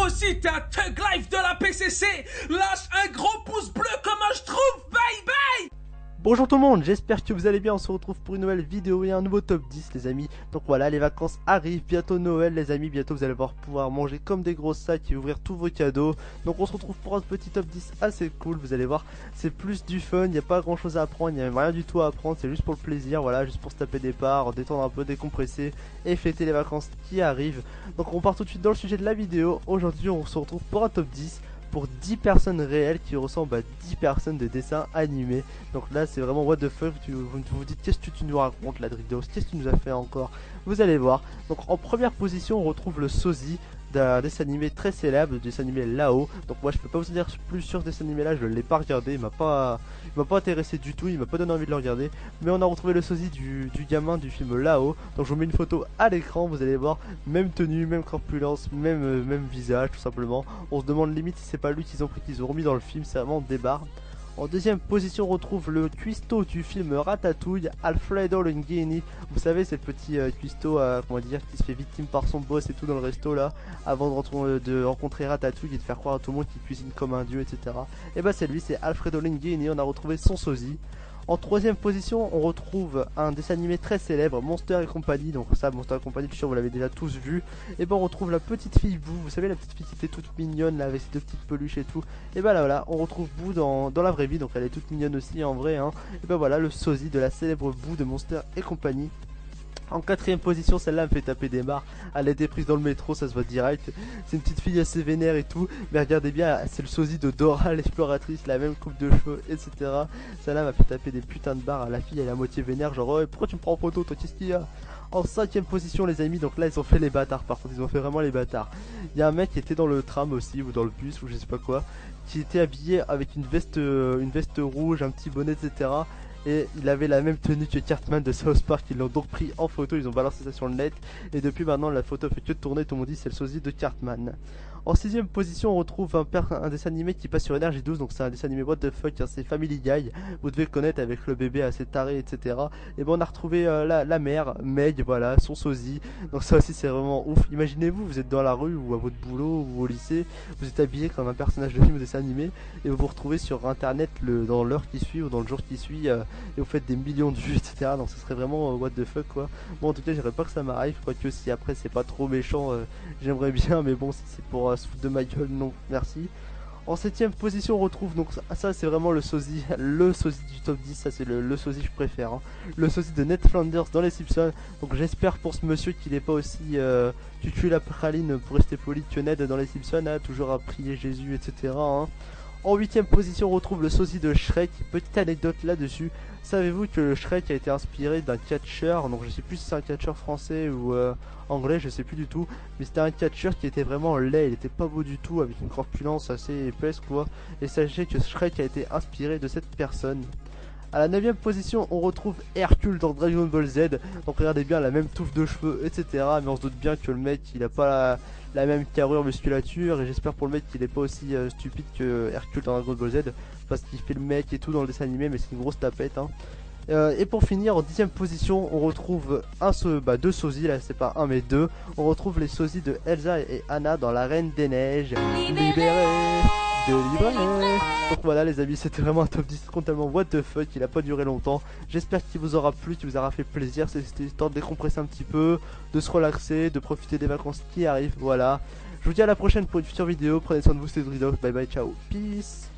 Toi aussi t'es un Thug Life de la PCC. Lâche un gros pouce bleu comme un schtroumpf, bye bye. Bonjour tout le monde, j'espère que vous allez bien, on se retrouve pour une nouvelle vidéo et un nouveau top 10 les amis. Donc voilà, les vacances arrivent, bientôt Noël les amis, bientôt vous allez pouvoir manger comme des gros sacs et ouvrir tous vos cadeaux. Donc on se retrouve pour un petit top 10 assez cool, vous allez voir, c'est plus du fun, il n'y a pas grand chose à apprendre, il n'y a même rien du tout à apprendre, c'est juste pour le plaisir, voilà, juste pour se taper des parts, détendre un peu, décompresser et fêter les vacances qui arrivent. Donc on part tout de suite dans le sujet de la vidéo, aujourd'hui on se retrouve pour un top 10 pour 10 personnes réelles qui ressemblent à 10 personnes de dessins animés. Donc là c'est vraiment what the fuck, vous vous dites qu'est-ce que tu nous racontes la Dridos, qu'est-ce que tu nous as fait encore. Vous allez voir. Donc en première position on retrouve le sosie d'un dessin animé très célèbre, le dessin animé Lao. Donc moi je peux pas vous dire plus sur ce dessin animé là, je l'ai pas regardé, il m'a pas intéressé du tout, il m'a pas donné envie de le regarder. Mais on a retrouvé le sosie du gamin du film Lao. Donc je vous mets une photo à l'écran, vous allez voir, même tenue, même corpulence, même visage tout simplement. On se demande limite si c'est pas lui qu'ils ont remis dans le film, c'est vraiment des barres. En deuxième position, on retrouve le cuistot du film Ratatouille, Alfredo Linguini. Vous savez, c'est le petit cuistot, comment dire, qui se fait victime par son boss et tout dans le resto là, avant de rencontrer Ratatouille et de faire croire à tout le monde qu'il cuisine comme un dieu, etc. Et bah c'est lui, c'est Alfredo Linguini. On a retrouvé son sosie. En troisième position, on retrouve un dessin animé très célèbre, Monster et compagnie. Donc ça, Monster et compagnie, je suis sûr vous l'avez déjà tous vu. Et ben on retrouve la petite fille Boo, vous savez la petite fille qui était toute mignonne là avec ses deux petites peluches et tout. Et ben là voilà, on retrouve Boo dans la vraie vie, donc elle est toute mignonne aussi en vrai hein. Et ben voilà, le sosie de la célèbre Boo de Monster et compagnie. En quatrième position, celle-là me fait taper des barres. Elle a été prise dans le métro, ça se voit direct. C'est une petite fille assez vénère et tout. Mais regardez bien, c'est le sosie de Dora l'exploratrice, la même coupe de cheveux, etc. Celle-là m'a fait taper des putains de barres. La fille, elle est à moitié vénère, genre, oh, pourquoi tu me prends en photo, toi, qu'est-ce qu'il y a? En cinquième position, les amis, donc là, ils ont fait les bâtards. Par contre, ils ont fait vraiment les bâtards. Il y a un mec qui était dans le tram aussi, ou dans le bus, ou je sais pas quoi, qui était habillé avec une veste rouge, un petit bonnet, etc. Et il avait la même tenue que Cartman de South Park. Ils l'ont donc pris en photo, ils ont balancé ça sur le net. Et depuis maintenant la photo fait que de tourner, tout le monde dit c'est le sosie de Cartman. En sixième position on retrouve un dessin animé qui passe sur Energy 12. Donc c'est un dessin animé what the fuck hein, c'est Family Guy. Vous devez le connaître avec le bébé assez taré etc. Et bon on a retrouvé la mère, Meg, voilà, son sosie. Donc ça aussi c'est vraiment ouf. Imaginez-vous, vous êtes dans la rue ou à votre boulot ou au lycée. Vous êtes habillé comme un personnage de film ou dessin animé. Et vous vous retrouvez sur internet dans l'heure qui suit ou dans le jour qui suit. Et vous faites des millions de vues etc. Donc ce serait vraiment what the fuck quoi. Bon en tout cas j'aimerais pas que ça m'arrive. Quoique si après c'est pas trop méchant j'aimerais bien. Mais bon si c'est pour se foutre de ma gueule non merci. En septième position on retrouve donc ça c'est vraiment le sosie du top 10. Ça c'est le sosie que je préfère hein. Le sosie de Ned Flanders dans les Simpsons. Donc j'espère pour ce monsieur qu'il est pas aussi tutu la praline pour rester poli que Ned dans les Simpsons hein, toujours à prier Jésus etc hein. En huitième position on retrouve le sosie de Shrek. Petite anecdote là-dessus. Savez-vous que le Shrek a été inspiré d'un catcheur? Donc je sais plus si c'est un catcheur français ou anglais, je sais plus du tout. Mais c'était un catcheur qui était vraiment laid, il était pas beau du tout, avec une corpulence assez épaisse quoi. Et sachez que Shrek a été inspiré de cette personne. À la 9ème position on retrouve Hercule dans Dragon Ball Z. Donc regardez bien la même touffe de cheveux etc. Mais on se doute bien que le mec il a pas la même carrure musculature. Et j'espère pour le mec qu'il est pas aussi stupide que Hercule dans Dragon Ball Z. Parce qu'il fait le mec et tout dans le dessin animé. Mais c'est une grosse tapette hein. Et pour finir en 10ème position on retrouve deux sosies. Là c'est pas un mais deux. On retrouve les sosies de Elsa et Anna dans La Reine des Neiges. Libérés, délivrés. Donc voilà les amis, c'était vraiment un top 10 totalement what the fuck, il a pas duré longtemps. J'espère qu'il vous aura plu, qu'il vous aura fait plaisir. C'était histoire de décompresser un petit peu, de se relaxer, de profiter des vacances qui arrivent. Voilà, je vous dis à la prochaine pour une future vidéo. Prenez soin de vous, c'était Dridos, bye bye, ciao, peace.